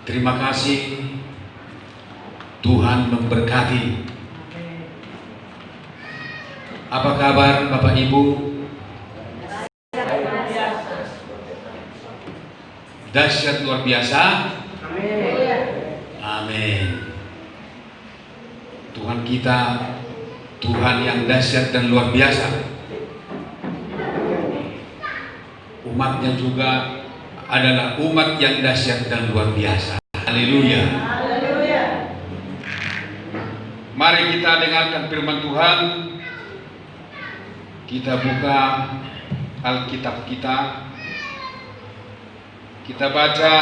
Terima kasih, Tuhan memberkati. Apa kabar Bapak Ibu? Dahsyat luar biasa. Amin. Tuhan kita, Tuhan yang dahsyat dan luar biasa. Umatnya juga adalah umat yang dahsyat dan luar biasa. Haleluya. Mari kita dengarkan firman Tuhan. Kita buka Alkitab kita. Kita baca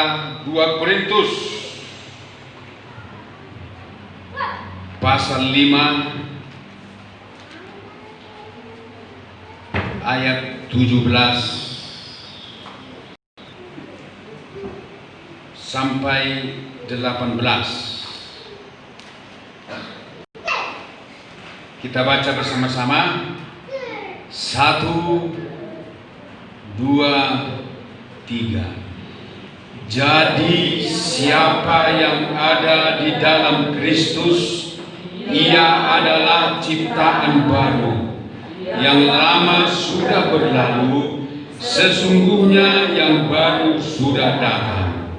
2 Korintus pasal 5 ayat 17 sampai 18. Kita baca bersama-sama. 1, 2, 3. Jadi siapa yang ada di dalam Kristus, ia adalah ciptaan baru. Yang lama sudah berlalu, sesungguhnya yang baru sudah datang.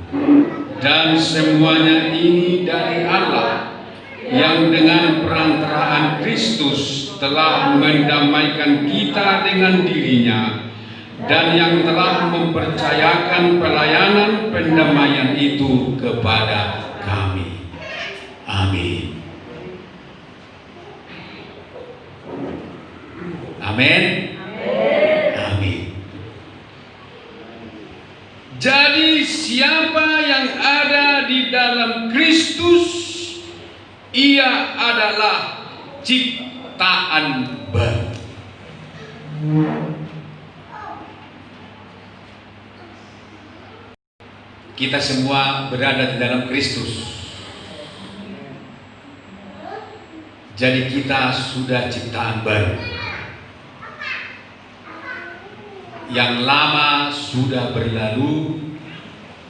Dan semuanya ini dari Allah, yang dengan perantaraan Kristus telah mendamaikan kita dengan dirinya, dan yang telah mempercayakan pelayanan pendamaian itu kepada kami. Amin. Amin. Amin. Jadi siapa yang ada di dalam Kristus, ia adalah ciptaan baru. Kita semua berada di dalam Kristus. Jadi kita sudah ciptaan baru. Yang lama sudah berlalu,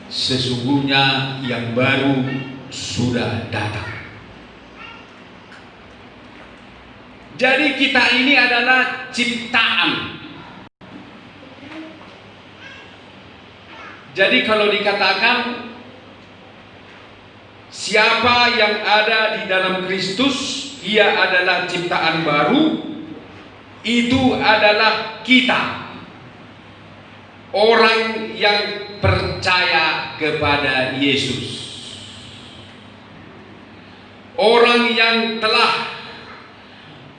sesungguhnya yang baru sudah datang. Jadi kita ini adalah ciptaan. Jadi kalau dikatakan siapa yang ada di dalam Kristus, ia adalah ciptaan baru, itu adalah kita. Orang yang percaya kepada Yesus, orang yang telah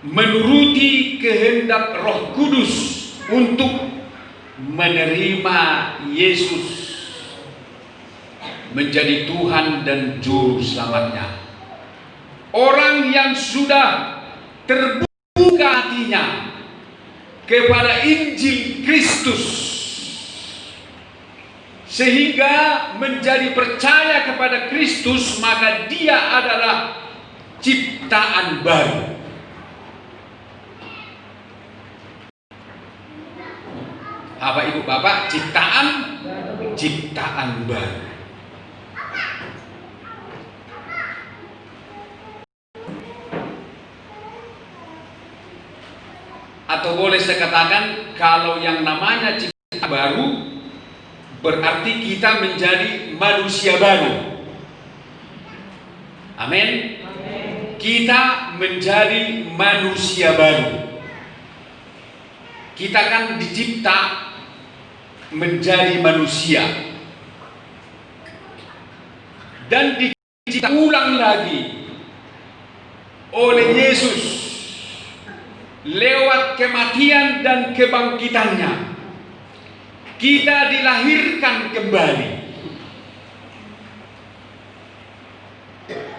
menuruti kehendak Roh Kudus untuk menerima Yesus menjadi Tuhan dan Juru Selamatnya. Orang yang sudah terbuka hatinya kepada Injil Kristus, sehingga menjadi percaya kepada Kristus, maka dia adalah ciptaan baru. Apa Ibu Bapak? Ciptaan baru. Atau boleh saya katakan, kalau yang namanya ciptaan baru, berarti kita menjadi manusia baru. Amin. Kita menjadi manusia baru. Kita kan dicipta menjadi manusia, dan dicipta ulang lagi oleh Yesus lewat kematian dan kebangkitannya. Kita dilahirkan kembali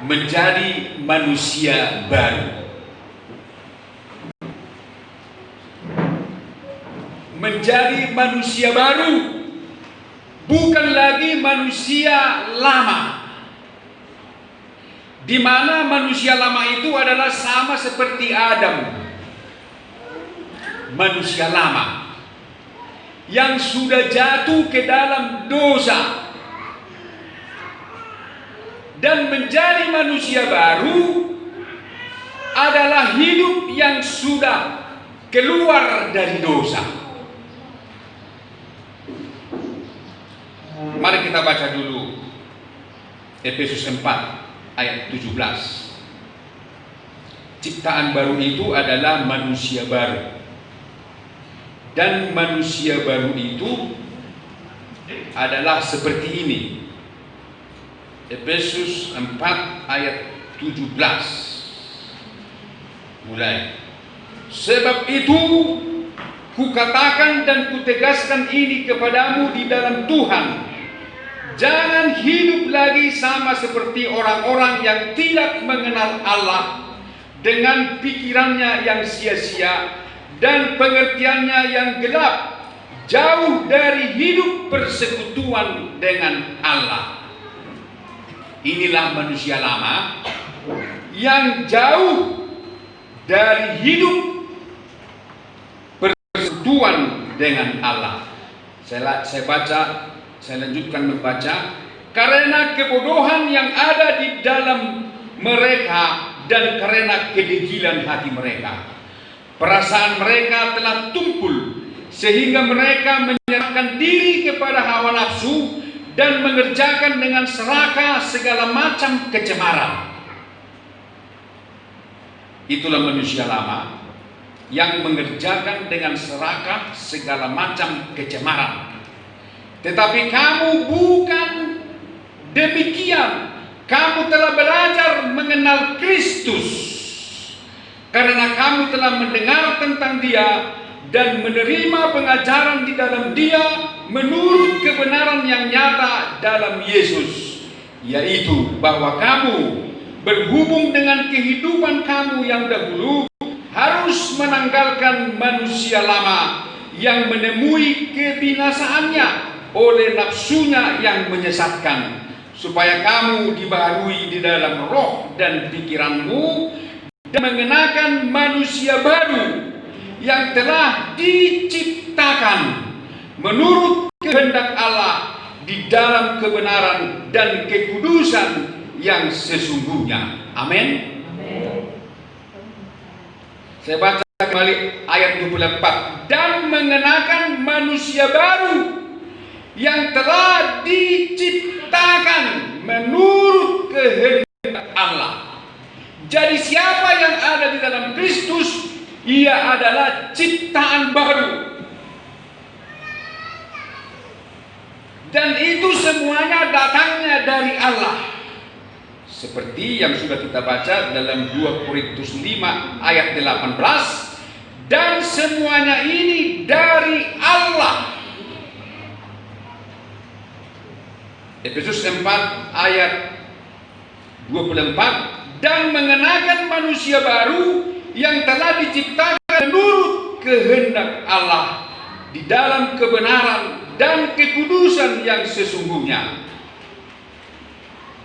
menjadi manusia baru. Menjadi manusia baru, bukan lagi manusia lama. Di mana manusia lama itu adalah sama seperti Adam. Manusia lama yang sudah jatuh ke dalam dosa, dan menjadi manusia baru adalah hidup yang sudah keluar dari dosa. Mari kita baca dulu Efesus 4 ayat 17. Ciptaan baru itu adalah manusia baru. Dan manusia baru itu adalah seperti ini. Efesus 4 ayat 17. Mulai. Sebab itu kukatakan dan kutegaskan ini kepadamu di dalam Tuhan. Jangan hidup lagi sama seperti orang-orang yang tidak mengenal Allah dengan pikirannya yang sia-sia dan pengertiannya yang gelap, jauh dari hidup persekutuan dengan Allah. Inilah manusia lama yang jauh dari hidup persekutuan dengan Allah. Saya lanjutkan membaca. Karena kebodohan yang ada di dalam mereka dan karena kedegilan hati mereka, perasaan mereka telah tumpul sehingga mereka menyerahkan diri kepada hawa nafsu dan mengerjakan dengan serakah segala macam kecemaran. Itulah manusia lama yang mengerjakan dengan serakah segala macam kecemaran. Tetapi kamu bukan demikian. Kamu telah belajar mengenal Kristus karena kamu telah mendengar tentang Dia dan menerima pengajaran di dalam Dia menurut kebenaran yang nyata dalam Yesus, yaitu bahwa kamu berhubung dengan kehidupan kamu yang dahulu harus menanggalkan manusia lama yang menemui kebinasaannya oleh nafsunya yang menyesatkan, supaya kamu dibaharui di dalam roh dan pikiranmu dan mengenakan manusia baru yang telah diciptakan menurut kehendak Allah di dalam kebenaran dan kekudusan yang sesungguhnya. Amin. Saya baca kembali ayat 24. Dan mengenakan manusia baru yang telah diciptakan menurut kehendak Allah. Jadi siapa yang ada di dalam Kristus, ia adalah ciptaan baru. Dan itu semuanya datangnya dari Allah. Seperti yang sudah kita baca dalam 2 Korintus 5 ayat 18. Dan semuanya ini dari Allah. Efesus 4 ayat 24. Dan mengenakan manusia baru yang telah diciptakan menurut kehendak Allah di dalam kebenaran dan kekudusan yang sesungguhnya.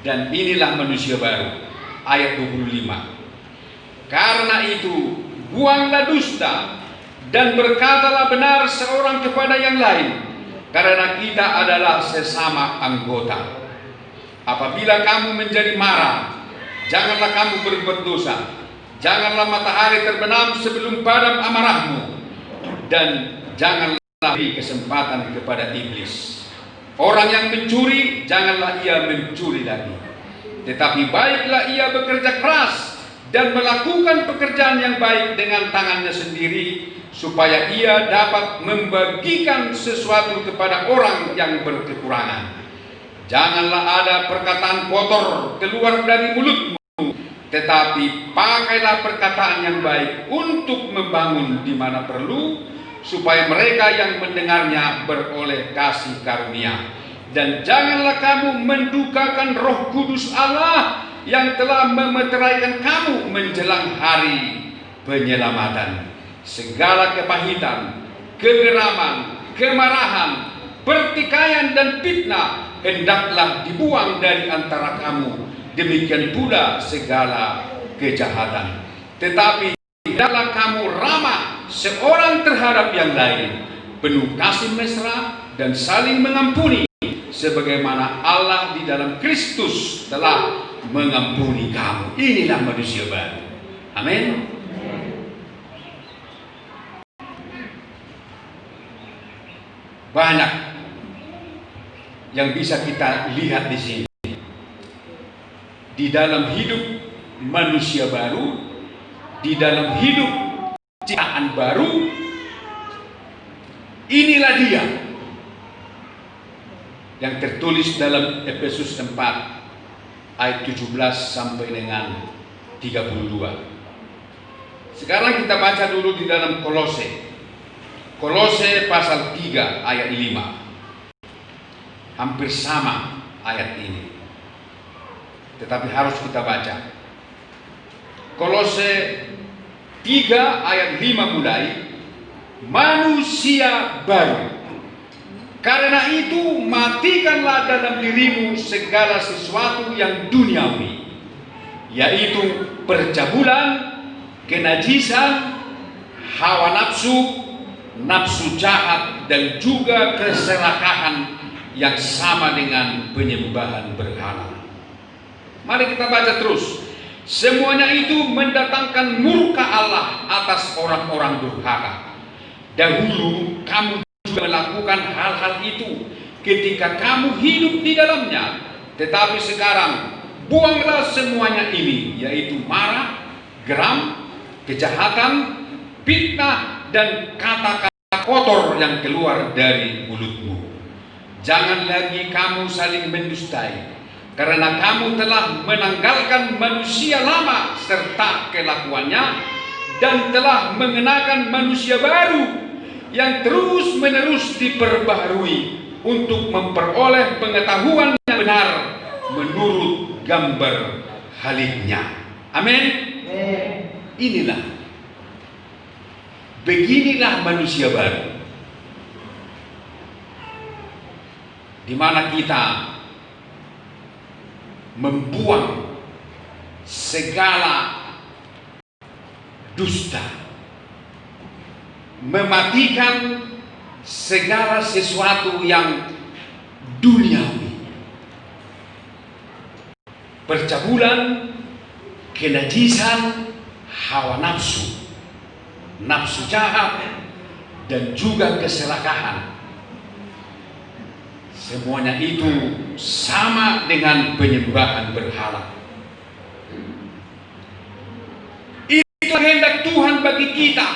Dan inilah manusia baru. Ayat 25. Karena itu buanglah dusta dan berkatalah benar seorang kepada yang lain, karena kita adalah sesama anggota. Apabila kamu menjadi marah, janganlah kamu berbuat dosa. Janganlah matahari terbenam sebelum padam amarahmu, dan janganlah beri kesempatan kepada iblis. Orang yang mencuri, janganlah ia mencuri lagi, tetapi baiklah ia bekerja keras dan melakukan pekerjaan yang baik dengan tangannya sendiri, supaya ia dapat membagikan sesuatu kepada orang yang berkekurangan. Janganlah ada perkataan kotor keluar dari mulutmu, tetapi pakailah perkataan yang baik untuk membangun di mana perlu, supaya mereka yang mendengarnya beroleh kasih karunia. Dan janganlah kamu mendukakan Roh Kudus Allah yang telah memeteraikan kamu menjelang hari penyelamatan. Segala kepahitan, kegeraman, kemarahan, pertikaian dan fitnah hendaklah dibuang dari antara kamu. Demikian pula segala kejahatan. Tetapi hendaklah kamu ramah seorang terhadap yang lain, penuh kasih mesra dan saling mengampuni, sebagaimana Allah di dalam Kristus telah mengampuni kamu. Inilah manusia baru. Amin. Banyak yang bisa kita lihat di sini. Di dalam hidup manusia baru, di dalam hidup ciptaan baru, inilah dia yang tertulis dalam Efesus 4 ayat 17 sampai dengan 32. Sekarang kita baca dulu di dalam Kolose. Kolose pasal 3 ayat 5. Hampir sama ayat ini, tetapi harus kita baca. Kolose 3 ayat 5 mulai, manusia baru. Karena itu matikanlah dalam dirimu segala sesuatu yang duniawi, yaitu percabulan, kenajisan, hawa nafsu, nafsu jahat, dan juga keserakahan yang sama dengan penyembahan berhala. Mari kita baca terus. Semuanya itu mendatangkan murka Allah atas orang-orang durhaka. Dahulu kamu juga melakukan hal-hal itu ketika kamu hidup di dalamnya. Tetapi sekarang buanglah semuanya ini, yaitu marah, geram, kejahatan, fitnah, dan kata-kata kotor yang keluar dari mulutmu. Jangan lagi kamu saling mendustai, karena kamu telah menanggalkan manusia lama serta kelakuannya, dan telah mengenakan manusia baru yang terus-menerus diperbaharui untuk memperoleh pengetahuan yang benar menurut gambar haliknya. Amin. Inilah, beginilah manusia baru, di mana kita membuang segala dusta, mematikan segala sesuatu yang duniawi, percabulan, kenajisan, hawa nafsu, nafsu jahat, dan juga keserakahan. Semuanya itu sama dengan penyembahan berhala. Itu kehendak Tuhan bagi kita.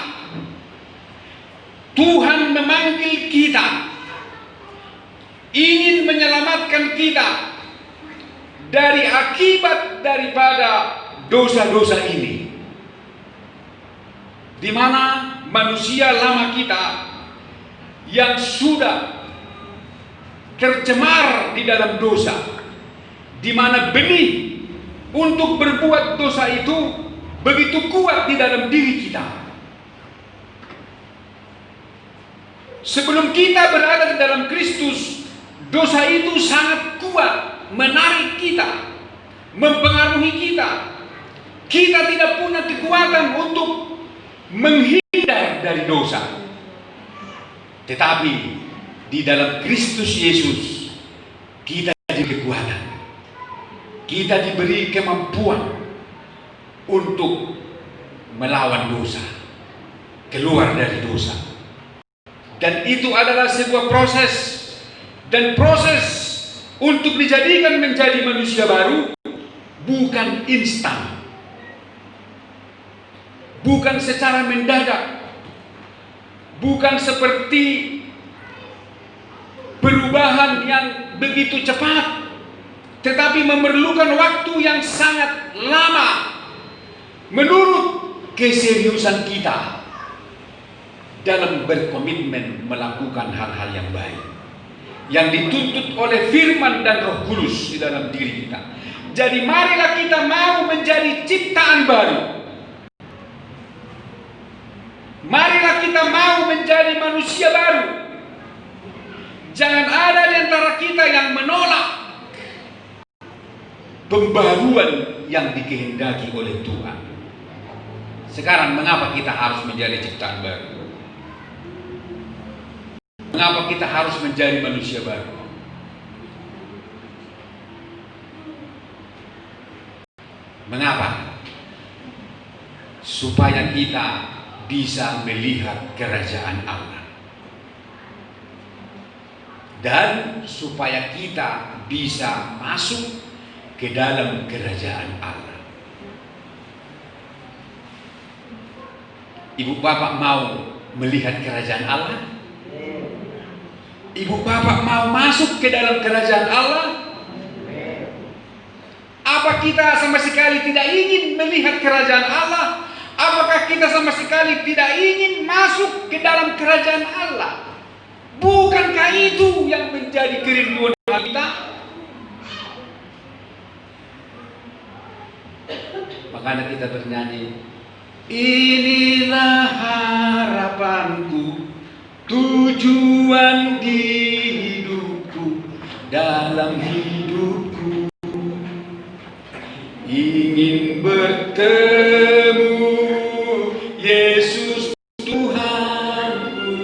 Tuhan memanggil kita, ingin menyelamatkan kita dari akibat daripada dosa-dosa ini, di mana manusia lama kita yang sudah tercemar di dalam dosa, di mana benih untuk berbuat dosa itu begitu kuat di dalam diri kita. Sebelum kita berada di dalam Kristus, dosa itu sangat kuat menarik kita, mempengaruhi kita. Kita tidak punya kekuatan untuk menghindar dari dosa. Tetapi di dalam Kristus Yesus kita diberi kekuatan, kita diberi kemampuan untuk melawan dosa, keluar dari dosa. Dan itu adalah sebuah proses, dan proses untuk dijadikan menjadi manusia baru bukan instan, bukan secara mendadak, bukan seperti perubahan yang begitu cepat, tetapi memerlukan waktu yang sangat lama menurut keseriusan kita dalam berkomitmen melakukan hal-hal yang baik yang dituntut oleh firman dan Roh Kudus di dalam diri kita. Jadi marilah kita mau menjadi ciptaan baru. Marilah kita mau menjadi manusia baru. Jangan ada di antara kita yang menolak pembaruan yang dikehendaki oleh Tuhan. Sekarang mengapa kita harus menjadi ciptaan baru? Mengapa kita harus menjadi manusia baru? Mengapa? Supaya kita bisa melihat kerajaan Allah, dan supaya kita bisa masuk ke dalam kerajaan Allah. Ibu bapak mau melihat kerajaan Allah? Ibu bapak mau masuk ke dalam kerajaan Allah? Apa kita sama sekali tidak ingin melihat kerajaan Allah? Apakah kita sama sekali tidak ingin masuk ke dalam kerajaan Allah? Bukankah itu yang menjadi kerinduan kita? Makanya kita bernyanyi, inilah harapanku, tujuan di hidupku, dalam hidupku ingin bertemu Yesus Tuhanku,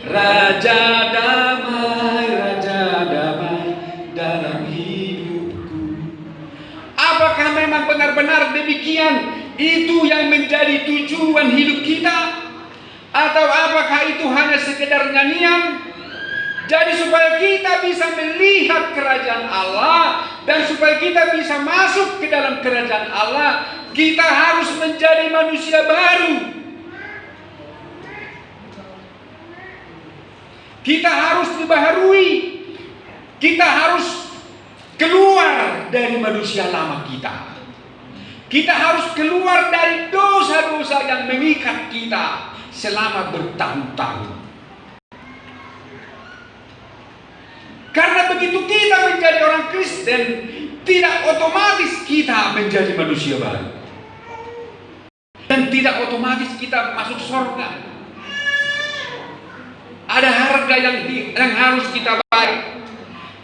Raja damai dalam hidupku. Apakah memang benar-benar demikian? Itu yang menjadi tujuan hidup kita? Atau apakah itu hanya sekedar nyanyian? Jadi supaya kita bisa melihat kerajaan Allah dan supaya kita bisa masuk ke dalam kerajaan Allah, kita harus menjadi manusia baru. Kita harus dibaharui. Kita harus keluar dari manusia lama kita. Kita harus keluar dari dosa-dosa yang mengikat kita selama bertahun-tahun. Karena begitu kita menjadi orang Kristen, tidak otomatis kita menjadi manusia baru. Dan tidak otomatis kita masuk surga. Ada harga yang harus kita bayar.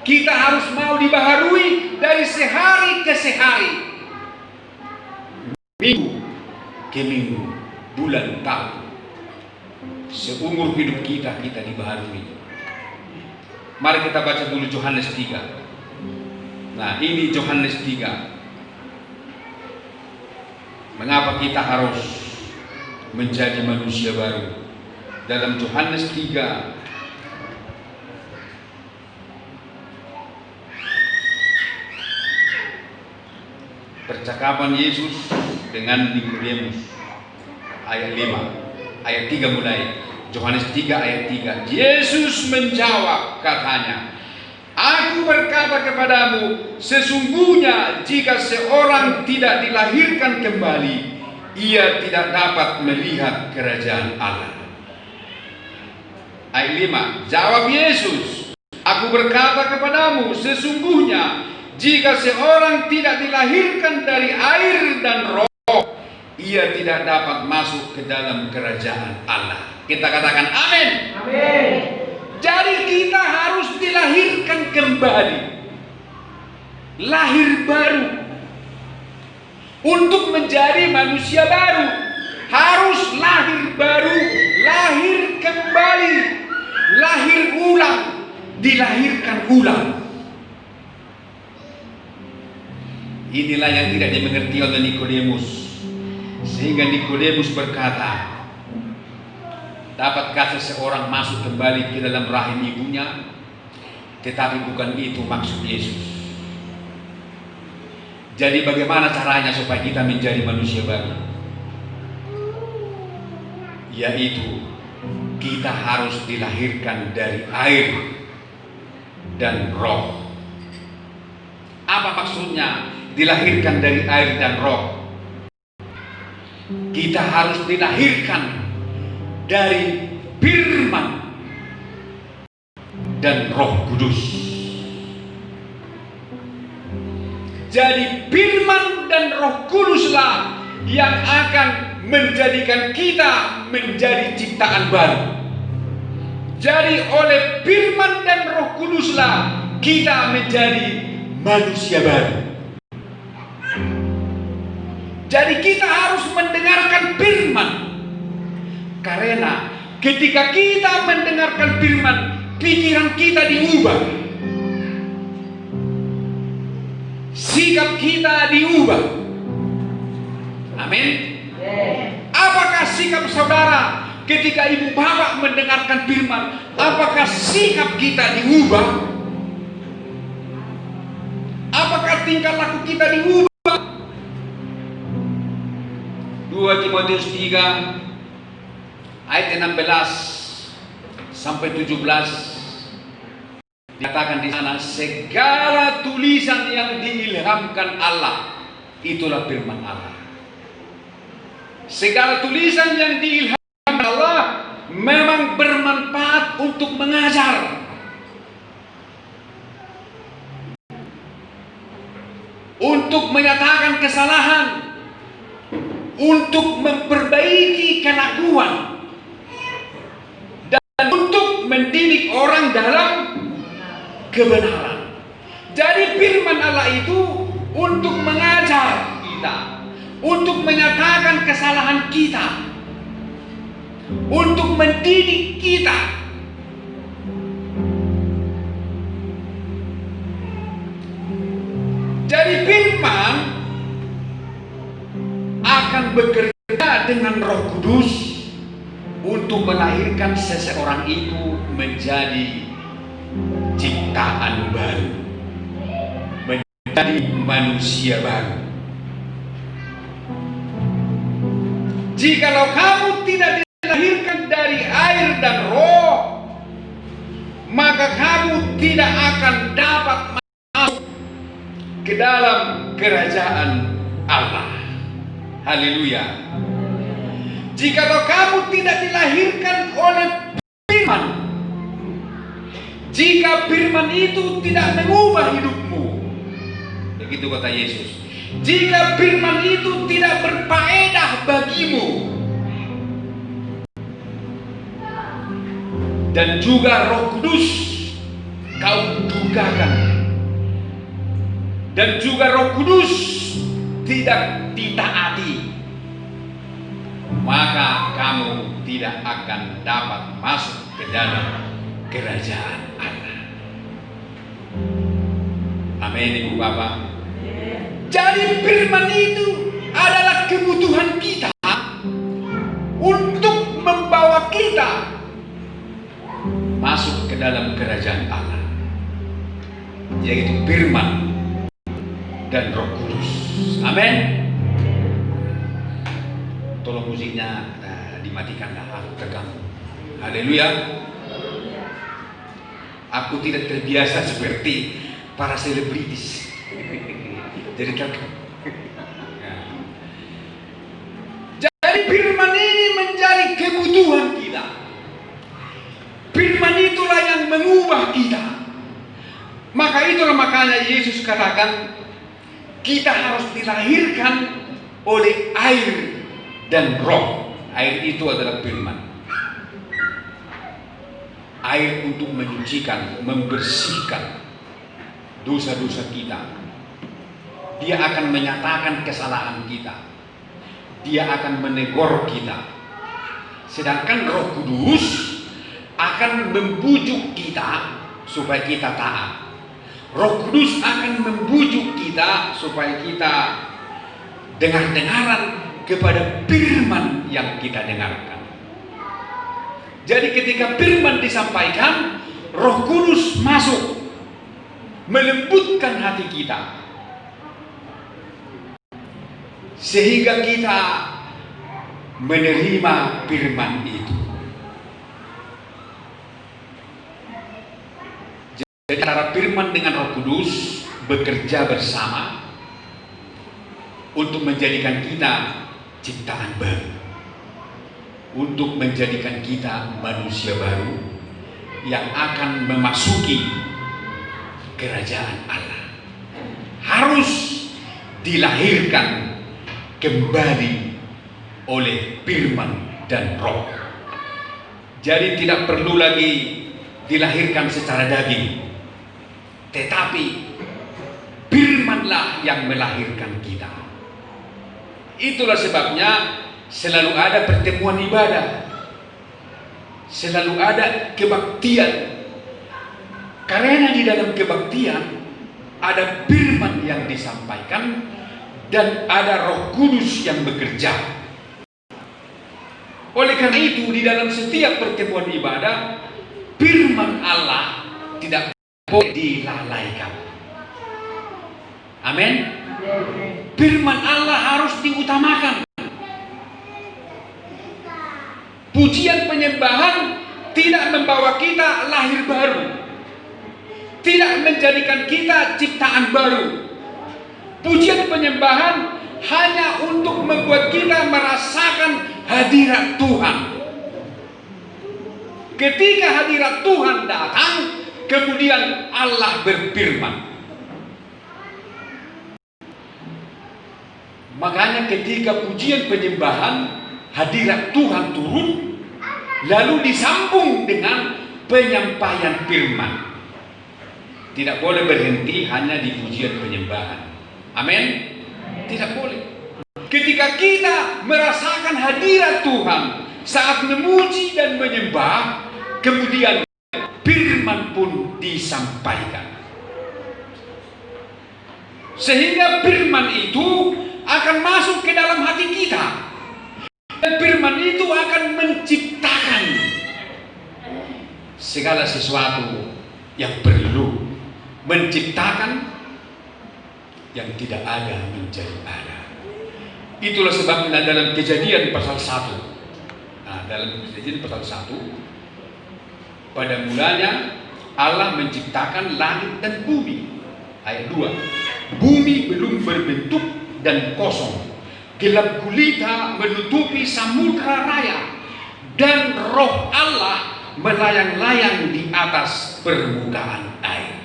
Kita harus mau dibaharui dari sehari ke sehari, minggu ke minggu, bulan tahun. Seumur hidup kita dibaharui. Mari kita baca dulu Yohanes 3. Nah, ini Yohanes 3. Mengapa kita harus menjadi manusia baru? Dalam Yohanes 3 percakapan Yesus dengan Nikodemus, ayat 5, ayat 3 mulai. Yohanes 3 ayat 3. Yesus menjawab, katanya, Aku berkata kepadamu, sesungguhnya jika seorang tidak dilahirkan kembali, ia tidak dapat melihat kerajaan Allah. Ayat 5. Jawab Yesus, Aku berkata kepadamu, sesungguhnya jika seorang tidak dilahirkan dari air dan roh, ia tidak dapat masuk ke dalam kerajaan Allah. Kita katakan amin. Amin. Jadi kita harus dilahirkan kembali, lahir baru. Untuk menjadi manusia baru harus lahir baru, lahir kembali, lahir ulang, dilahirkan ulang. Inilah yang tidak dimengerti oleh Nikodemus, sehingga Nikodemus berkata, dapatkah seseorang masuk kembali ke dalam rahim ibunya? Tetapi bukan itu maksud Yesus. Jadi bagaimana caranya supaya kita menjadi manusia baru? Yaitu kita harus dilahirkan dari air dan roh. Apa maksudnya dilahirkan dari air dan roh? Kita harus dilahirkan dari firman dan Roh Kudus. Jadi firman dan Roh Kuduslah yang akan menjadikan kita menjadi ciptaan baru. Jadi oleh firman dan Roh Kuduslah kita menjadi manusia baru. Jadi kita harus mendengarkan firman. Karena ketika kita mendengarkan firman, pikiran kita diubah, sikap kita diubah, Amin. Apakah sikap saudara ketika ibu bapak mendengarkan firman? Apakah sikap kita diubah? Apakah tingkah laku kita diubah? 2 Timotius 3 ayat 16 sampai 17 dikatakan di sana, segala tulisan yang diilhamkan Allah itulah firman Allah. Segala tulisan yang diilhamkan Allah memang bermanfaat untuk mengajar, untuk menyatakan kesalahan, untuk memperbaiki kelakuan, dan untuk mendidik orang dalam kebenaran. Jadi firman Allah itu untuk mengajar kita, untuk menyatakan kesalahan kita, untuk mendidik kita. Jadi firman akan bekerja dengan Roh Kudus untuk melahirkan seseorang itu menjadi ciptaan baru, menjadi manusia baru. Jikalau kamu tidak dilahirkan dari air dan roh, maka kamu tidak akan dapat masuk ke dalam kerajaan Allah. Haleluya. Jikalau kamu tidak dilahirkan oleh firman, jika firman itu tidak mengubah hidupmu, begitu kata Yesus, jika firman itu tidak berfaedah bagimu, dan juga Roh Kudus kau dugakan, dan juga Roh Kudus tidak ditaati, maka kamu tidak akan dapat masuk ke dalam kerajaan Allah. Amin, Ibu Bapak. Jadi firman itu adalah kebutuhan kita untuk membawa kita masuk ke dalam kerajaan Allah, yaitu firman dan Roh Kudus. Amin. Tolong musiknya dimatikanlah, aku terganggu. Haleluya. Aku tidak terbiasa seperti para selebritis. Jadi firman ini menjadi kebutuhan kita. Firman itulah yang mengubah kita. Makanya Yesus katakan kita harus dilahirkan oleh air dan roh. Air itu adalah firman. Air untuk menyucikan, membersihkan dosa-dosa kita. Dia akan menyatakan kesalahan kita. Dia akan menegur kita. Sedangkan Roh Kudus akan membujuk kita supaya kita taat. Roh Kudus akan membujuk kita supaya kita dengar-dengaran kepada firman yang kita dengarkan. Jadi ketika firman disampaikan, Roh Kudus masuk melembutkan hati kita, sehingga kita menerima firman itu. Jadi antara firman dengan Roh Kudus bekerja bersama untuk menjadikan kita ciptaan baru, untuk menjadikan kita manusia baru yang akan memasuki kerajaan Allah. Harus dilahirkan kembali oleh firman dan roh. Jadi tidak perlu lagi dilahirkan secara daging, tetapi firmanlah yang melahirkan kita. Itulah sebabnya selalu ada pertemuan ibadah, selalu ada kebaktian, karena di dalam kebaktian ada firman yang disampaikan dan ada Roh Kudus yang bekerja. Oleh karena itu, di dalam setiap pertemuan ibadah, firman Allah tidak boleh dilalaikan. Amin. Firman Allah harus diutamakan. Pujian penyembahan tidak membawa kita lahir baru, tidak menjadikan kita ciptaan baru. Pujian penyembahan hanya untuk membuat kita merasakan hadirat Tuhan. Ketika hadirat Tuhan datang, kemudian Allah berfirman. Makanya ketika pujian penyembahan, hadirat Tuhan turun, lalu disambung dengan penyampaian firman. Tidak boleh berhenti hanya di pujian penyembahan. Amin. Tidak boleh. Ketika kita merasakan hadirat Tuhan saat memuji dan menyembah, kemudian firman pun disampaikan. Sehingga firman itu akan masuk ke dalam hati kita. Dan firman itu akan menciptakan segala sesuatu yang perlu, menciptakan yang tidak ada menjadi ada. Itulah sebabnya dalam Kejadian pasal 1. Dalam Kejadian pasal 1, pada mulanya Allah menciptakan langit dan bumi. Ayat 2. Bumi belum berbentuk dan kosong, gelap gulita menutupi samudra raya, dan Roh Allah melayang-layang di atas permukaan air.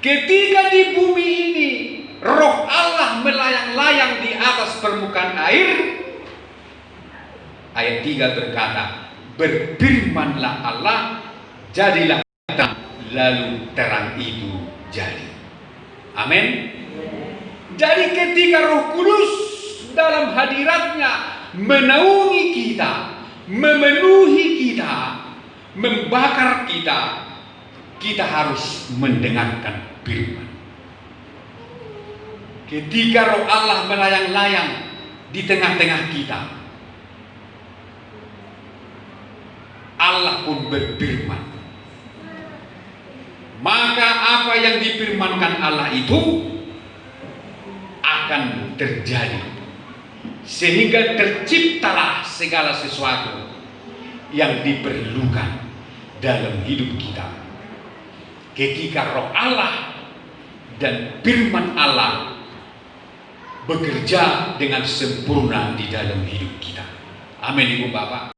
Ketika di bumi ini Roh Allah melayang-layang di atas permukaan air, ayat 3 berkata, berfirmanlah Allah, jadilah terang, lalu terang itu jadi. Amin. Jadi ketika Roh Kudus dalam hadiratnya menaungi kita, memenuhi kita, membakar kita, kita harus mendengarkan firman. Ketika Roh Allah melayang-layang di tengah-tengah kita, Allah pun berfirman. Maka apa yang difirmankan Allah itu akan terjadi, sehingga terciptalah segala sesuatu yang diperlukan dalam hidup kita. Ketika Roh Allah dan firman Allah bekerja dengan sempurna di dalam hidup kita. Amin, Ibu Bapak.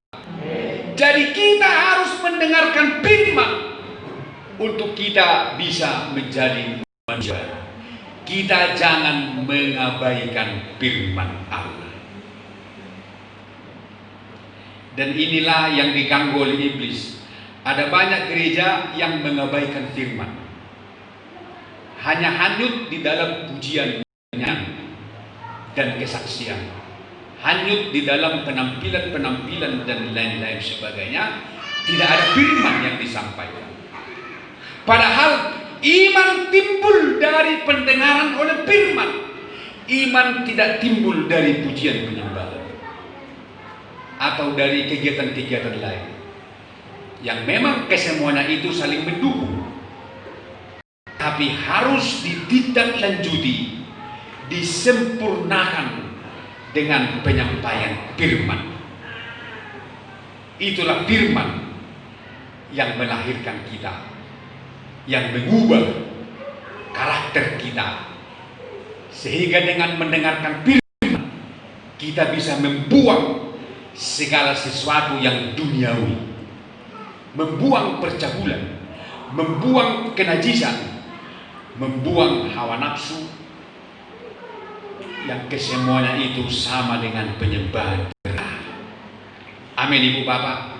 Jadi kita harus mendengarkan firman untuk kita bisa menjadi manusia. Kita jangan mengabaikan firman Allah. Dan inilah yang diganggu oleh iblis. Ada banyak gereja yang mengabaikan firman, hanya hanyut di dalam pujian dan kesaksian, hanyut di dalam penampilan-penampilan dan lain-lain sebagainya. Tidak ada firman yang disampaikan. Padahal iman timbul dari pendengaran oleh firman. Iman tidak timbul dari pujian penyembahan atau dari kegiatan-kegiatan lain, yang memang kesemuanya itu saling mendukung, tapi harus ditindaklanjuti, disempurnakan dengan penyampaian firman. Itulah firman yang melahirkan kita, yang mengubah karakter kita, sehingga dengan mendengarkan firman kita bisa membuang segala sesuatu yang duniawi, membuang percabulan, membuang kenajisan, membuang hawa nafsu, yang kesemuanya itu sama dengan penyembahan berhala. Amin, Ibu Bapak.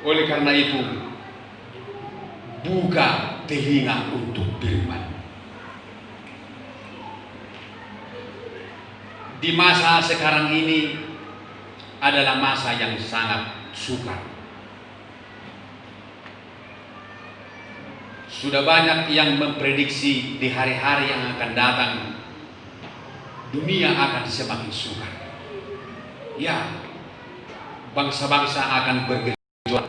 Oleh karena itu, buka telinga untuk firman. Di masa sekarang ini adalah masa yang sangat sukar. Sudah banyak yang memprediksi di hari-hari yang akan datang dunia akan semakin sukar. Ya, bangsa-bangsa akan bergejolak,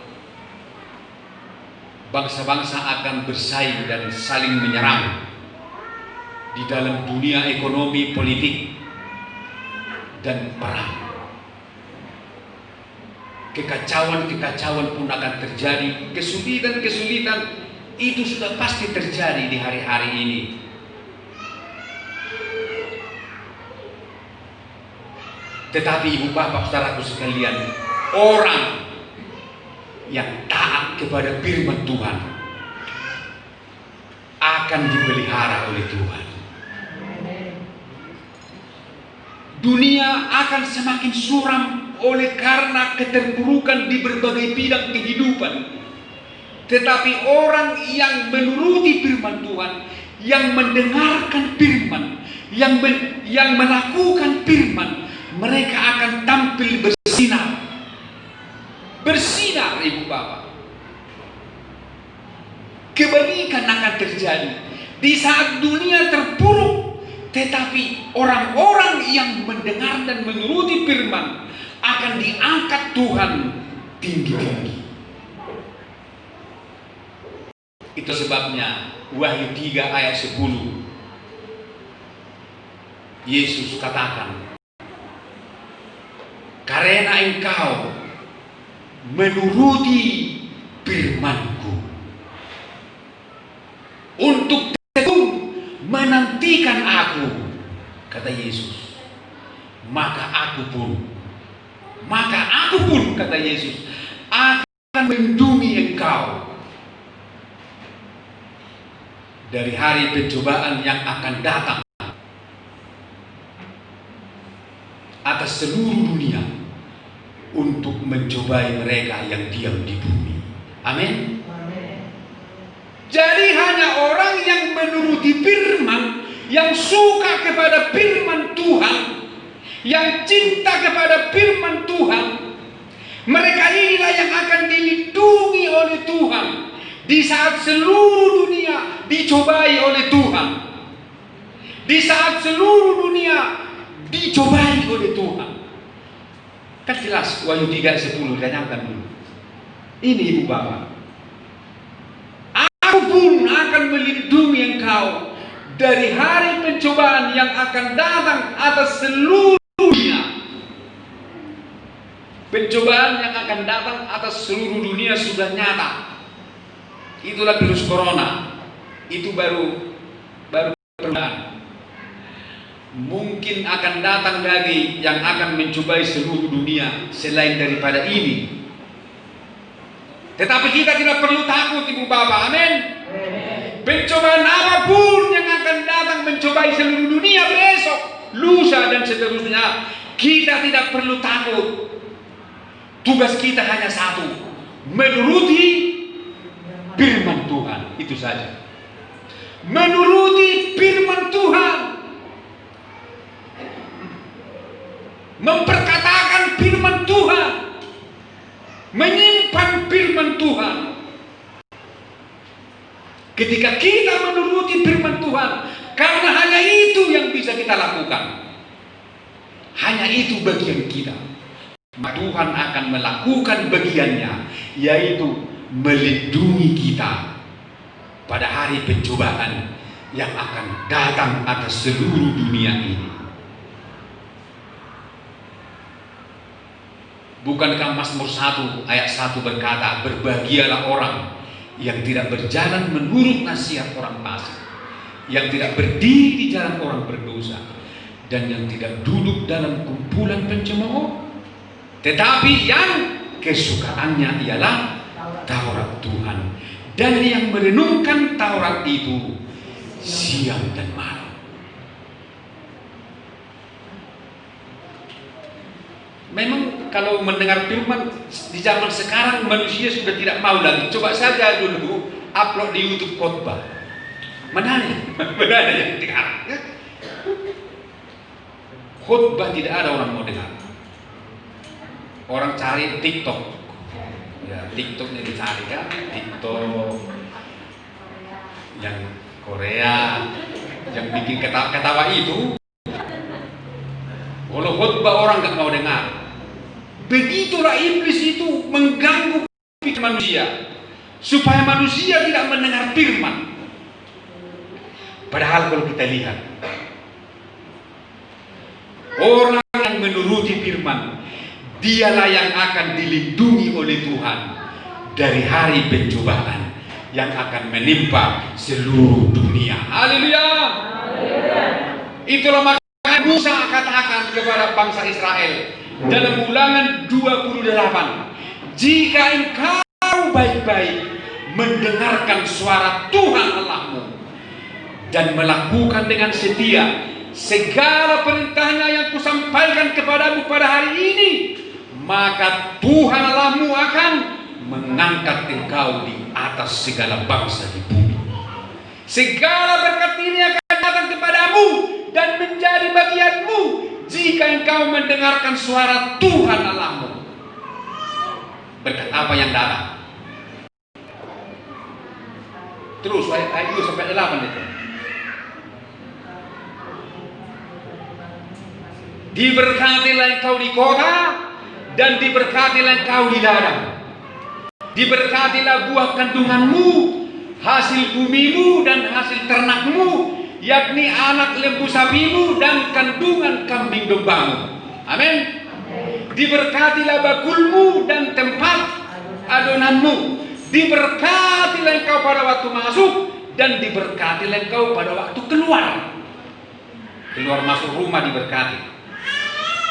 bangsa-bangsa akan bersaing dan saling menyerang di dalam dunia ekonomi, politik, dan perang. Kekacauan-kekacauan pun akan terjadi, kesulitan-kesulitan itu sudah pasti terjadi di hari-hari ini. Tetapi ibu bapak saudaraku sekalian, orang yang taat kepada firman Tuhan akan dipelihara oleh Tuhan. Dunia akan semakin suram oleh karena keterpurukan di berbagai bidang kehidupan. Tetapi orang yang menuruti firman Tuhan, yang mendengarkan firman, yang melakukan firman, mereka akan tampil bersinar. Bersinar, ibu bapak. Kebalikan akan terjadi di saat dunia terpuruk, tetapi orang-orang yang mendengar dan menuruti firman akan diangkat Tuhan tinggi-tinggi. Itu sebabnya Wahyu 3 ayat 10 Yesus katakan, karena engkau menuruti firman-Ku untuk tekun menantikan Aku, kata Yesus, maka aku pun, kata Yesus, akan melindungi engkau dari hari pencobaan yang akan datang atas seluruh dunia untuk mencobai mereka yang diam di bumi. Amin. Jadi hanya orang yang menuruti firman, yang suka kepada firman Tuhan, yang cinta kepada firman Tuhan, mereka inilah yang akan dilindungi oleh Tuhan di saat seluruh dunia dicobai oleh Tuhan. Di saat seluruh dunia dicobai oleh Tuhan. Kan jelas Wahyu 3:10, tanyakan dulu. Ini ibu bapak. Aku pun akan melindungi engkau dari hari pencobaan yang akan datang atas seluruh dunia. Pencobaan yang akan datang atas seluruh dunia sudah nyata. Itulah virus corona. Itu baru permulaan. Mungkin akan datang lagi yang akan mencobai seluruh dunia selain daripada ini. Tetapi kita tidak perlu takut, ibu bapak. Amin. Pencobaan apapun yang akan datang mencobai seluruh dunia besok, lusa dan seterusnya, kita tidak perlu takut. Tugas kita hanya satu, menuruti firman Tuhan, itu saja. Menuruti firman Tuhan, memperkatakan firman Tuhan, menyimpan firman Tuhan. Ketika kita menuruti firman Tuhan, karena hanya itu yang bisa kita lakukan, hanya itu bagian kita, Tuhan akan melakukan bagiannya, yaitu melindungi kita pada hari pencobaan yang akan datang atas seluruh dunia ini. Bukankah Mazmur 1 ayat 1 berkata, berbahagialah orang yang tidak berjalan menurut nasihat orang fasik, yang tidak berdiri di jalan orang berdosa, dan yang tidak duduk dalam kumpulan pencemooh, tetapi yang kesukaannya ialah Taurat Tuhan, dan yang merenungkan Taurat itu siang dan malam. Memang kalau mendengar firman di zaman sekarang manusia sudah tidak mau lagi. Coba saja dulu upload di YouTube khotbah. Mana yang dengar? Khotbah tidak ada orang mau dengar. Orang cari TikTok. Ya, TikToknya dicari kan, TikTok. Yang Korea, yang bikin ketawa itu, kalau khotbah orang gak mau dengar. Begitulah iblis itu mengganggu pikiran manusia, supaya manusia tidak mendengar firman. Padahal kalau kita lihat, orang yang menuruti firman, dialah yang akan dilindungi oleh Tuhan dari hari pencobaan yang akan menimpa seluruh dunia. Haleluya. Itulah makanya Musa katakan kepada bangsa Israel dalam Ulangan 28, jika engkau baik-baik mendengarkan suara Tuhan Allahmu dan melakukan dengan setia segala perintahnya yang kusampaikan kepadamu pada hari ini, maka Tuhan Allahmu akan mengangkat engkau di atas segala bangsa di bumi. Segala berkat ini akan datang kepadamu dan menjadi bagianmu jika engkau mendengarkan suara Tuhan Allahmu. Berkat apa yang datang? Terus ayat 2 sampai 8 itu. Diberkatilah engkau di kota dan diberkatilah engkau di ladang. Diberkatilah buah kandunganmu, hasil bumimu dan hasil ternakmu, yakni anak lembu sapimu dan kandungan kambing dombamu. Amin. Diberkatilah bakulmu dan tempat adonanmu. Diberkatilah engkau pada waktu masuk dan diberkatilah engkau pada waktu keluar. Keluar masuk rumah diberkati.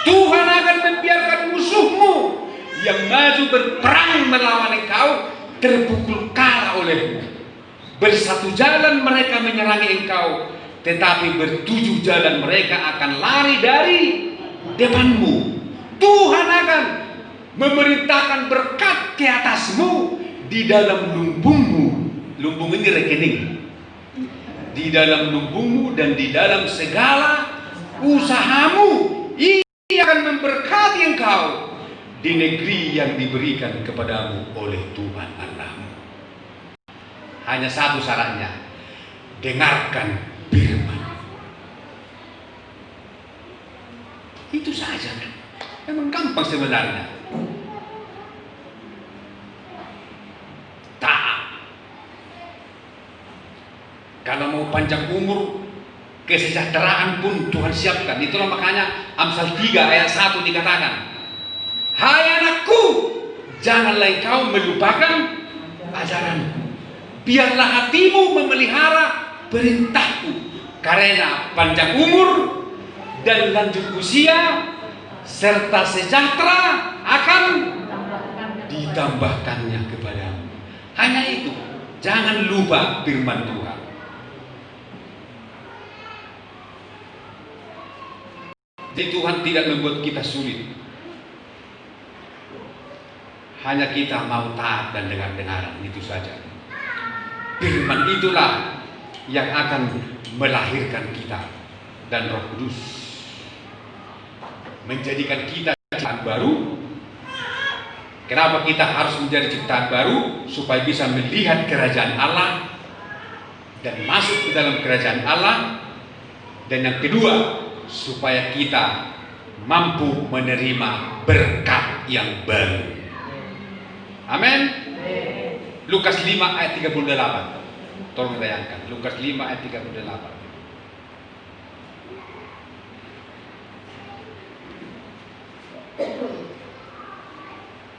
Tuhan akan membiarkan musuhmu yang maju berperang melawan engkau terpukul kalah olehmu. Bersatu jalan mereka menyerangi engkau, tetapi bertujuh jalan mereka akan lari dari depanmu. Tuhan akan memerintahkan berkat ke atasmu di dalam lumbungmu. Lumbung ini rekening. Di dalam lumbungmu dan di dalam segala usahamu. Ia akan memberkati engkau di negeri yang diberikan kepadamu oleh Tuhan Allahmu. Hanya satu syaratnya, dengarkan firman. Itu saja kan. Memang gampang sebenarnya. Taat. Kalau mau panjang umur, kesejahteraan pun Tuhan siapkan. Itulah makanya Amsal 3 ayat 1 dikatakan, hai anakku, janganlah engkau melupakan ajaranku. Biarlah hatimu memelihara perintahku, karena panjang umur dan lanjut usia serta sejahtera akan ditambahkannya kepadamu. Hanya itu, jangan lupa firman Tuhan. Jadi Tuhan tidak membuat kita sulit. Hanya kita mau taat dan dengar-dengaran, itu saja. Firman itulah yang akan melahirkan kita dan Roh Kudus menjadikan kita ciptaan baru. Kenapa kita harus menjadi ciptaan baru? Supaya bisa melihat kerajaan Allah dan masuk ke dalam kerajaan Allah. Dan yang kedua, supaya kita mampu menerima berkat yang baru. Amin. Lukas 5 ayat 38. Tolong ditayangkan. Lukas 5 ayat 38.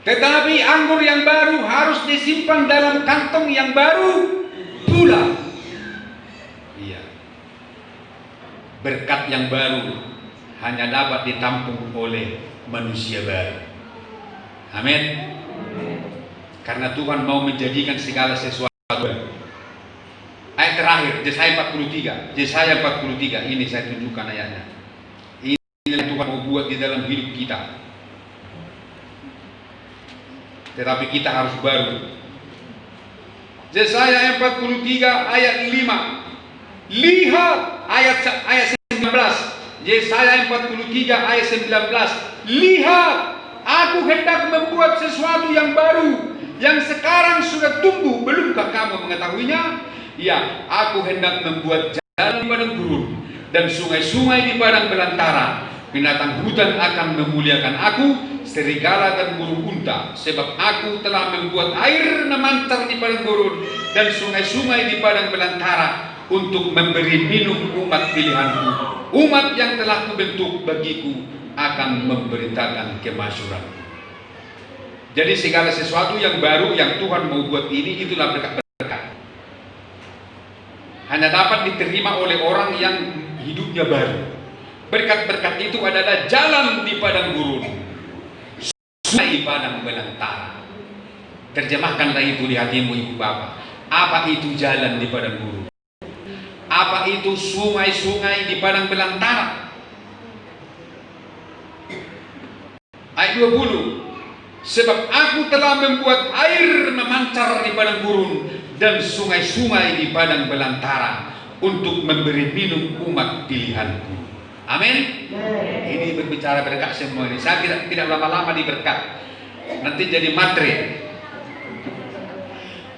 Tetapi anggur yang baru harus disimpan dalam kantong yang baru pula. Iya. Berkat yang baru hanya dapat ditampung oleh manusia baru. Amin. Karena Tuhan mau menjadikan segala sesuatu. Ayat terakhir, Yesaya 43. Yesaya 43, ini saya tunjukkan ayatnya. Ini yang Tuhan mau buat di dalam hidup kita. Tetapi kita harus baru. Yesaya 43 ayat 5. Lihat ayat 19. Yesaya 43 ayat 19. Lihat, aku hendak membuat sesuatu yang baru, yang sekarang sudah tumbuh, belumkah kamu mengetahuinya? Ya, aku hendak membuat jalan di padang gurun dan sungai-sungai di padang belantara. Binatang hutan akan memuliakan aku, serigala dan burung unta, sebab aku telah membuat air memancar di padang gurun dan sungai-sungai di padang belantara untuk memberi minum umat pilihanku. Umat yang telah kubentuk bagiku akan memberitakan kemasyhuran. Jadi segala sesuatu yang baru yang Tuhan mau buat ini, itulah berkat-berkat. Hanya dapat diterima oleh orang yang hidupnya baru. Berkat-berkat itu adalah jalan di padang gurun, sungai di padang belantara. Terjemahkanlah itu di hatimu, ibu bapak. Apa itu jalan di padang gurun? Apa itu sungai-sungai di padang belantara? Ayat 20. Sebab aku telah membuat air memancar di padang gurun dan sungai-sungai di padang belantara untuk memberi minum umat pilihanku. Amin. Ini berbicara berkat semua ini. Saya tidak lama-lama di berkat. Nanti jadi materi.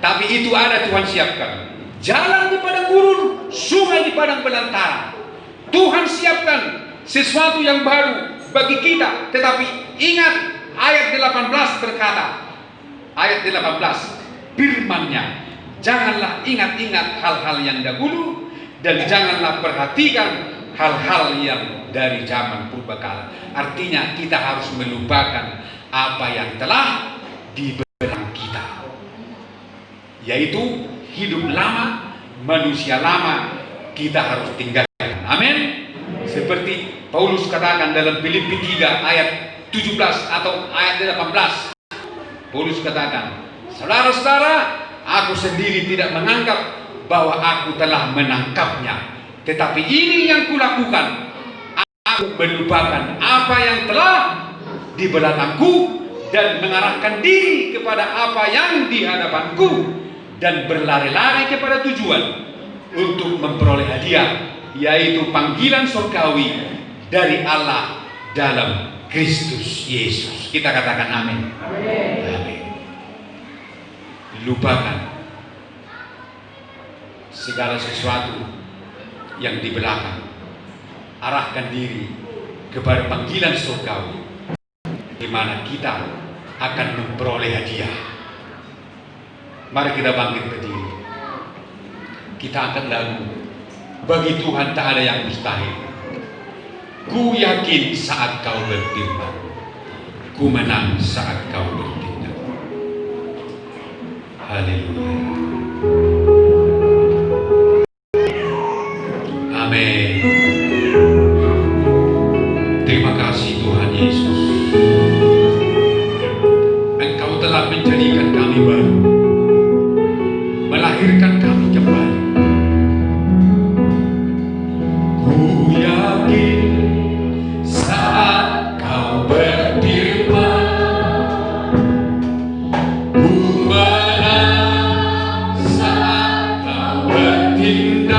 Tapi itu ada Tuhan siapkan. Jalan di padang gurun, sungai di padang belantara. Tuhan siapkan sesuatu yang baru bagi kita. Tetapi ingat ayat 18 berkata, ayat 18, firman-Nya, janganlah ingat-ingat hal-hal yang dahulu dan janganlah perhatikan hal-hal yang dari zaman purbakala. Artinya kita harus melupakan apa yang telah di belakang kita, yaitu hidup lama, manusia lama kita harus tinggalkan. Amin. Seperti Paulus katakan dalam Filipi 3 ayat 17 atau ayat 18. Paulus katakan, saudara-saudara, aku sendiri tidak menganggap bahwa aku telah menangkapnya, tetapi ini yang kulakukan, aku melupakan apa yang telah di belakangku dan mengarahkan diri kepada apa yang di hadapanku dan berlari-lari kepada tujuan untuk memperoleh hadiah, yaitu panggilan surgawi dari Allah dalam Kristus Yesus. Kita katakan amin. Amin. Lupakan segala sesuatu yang di belakang, arahkan diri kepada panggilan surgawi, di mana kita akan memperoleh hadiah. Mari kita bangkit berdiri. Kita angkat lagu, bagi Tuhan tak ada yang mustahil. Ku yakin saat kau berfirman, ku menang saat kau bertindak. Haleluya. Amin. Terima kasih Tuhan Yesus. Engkau telah menjadikan kami baru, melahirkan kami kembali. Ku yakin saat kau berfirman, ku menang saat kau bertindak.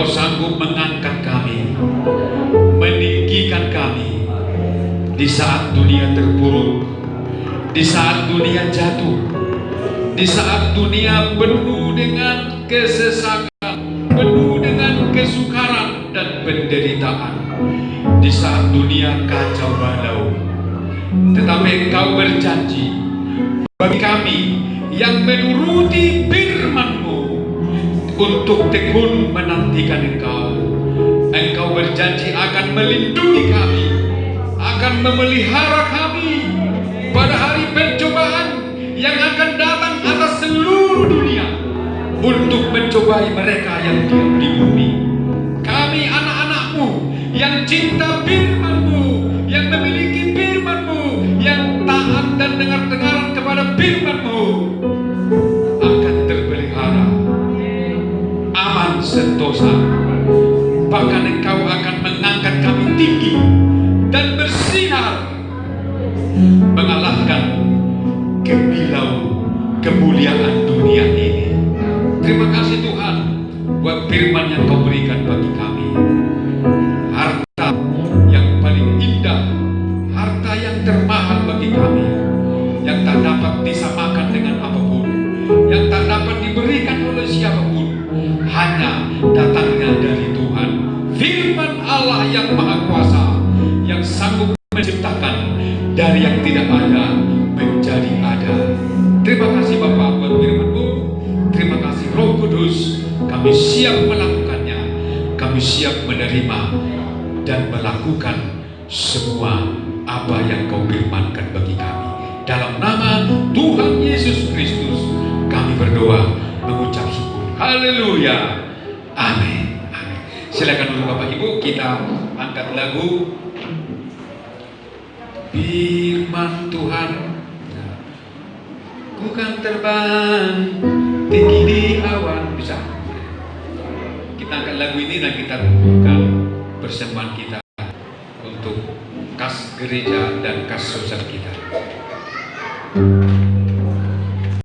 Engkau sanggup mengangkat kami, meninggikan kami di saat dunia terpuruk, di saat dunia jatuh, di saat dunia penuh dengan kesesakan, penuh dengan kesukaran dan penderitaan, di saat dunia kacau balau. Tetapi Engkau berjanji bagi kami yang menuruti firman-Mu untuk tekun menantikan Engkau. Engkau berjanji akan melindungi kami, akan memelihara kami pada hari pencobaan yang akan datang atas seluruh dunia untuk mencobai mereka yang diam di bumi. Kami anak-anak-Mu yang cinta firman-Mu, yang memiliki firman-Mu, yang taat dan dengar-dengaran kepada firman-Mu, akan terpelihara, aman sentosa. Bahkan Engkau akan mengangkat kami tinggi dan bersinar, mengalahkan kebilau kemuliaan dunia ini. Terima kasih Tuhan buat firman yang Kau berikan bagi kami. Harta yang paling indah, harta yang termahal bagi kami, yang tak dapat disamakan dengan apapun, yang tak dapat diberikan oleh siapapun, hanya datangnya dari Tuhan. Firman Allah yang Maha Kuasa, yang sanggup menciptakan dari yang tidak ada menjadi ada. Terima kasih Bapa buat firman-Mu. Terima kasih Roh Kudus. Kami siap melakukannya, kami siap menerima dan melakukan semua apa yang Kau firmankan bagi kami. Dalam nama Tuhan Yesus Kristus kami berdoa mengucap syukur. Haleluya. Amin. Amin. Silakan dulu Bapak Ibu, kita angkat lagu Firman Tuhan. Ku kan terbang tinggi di awan. Bisa. Kita angkat lagu ini dan kita buka persembahan kita untuk kas gereja dan kas sosial kita.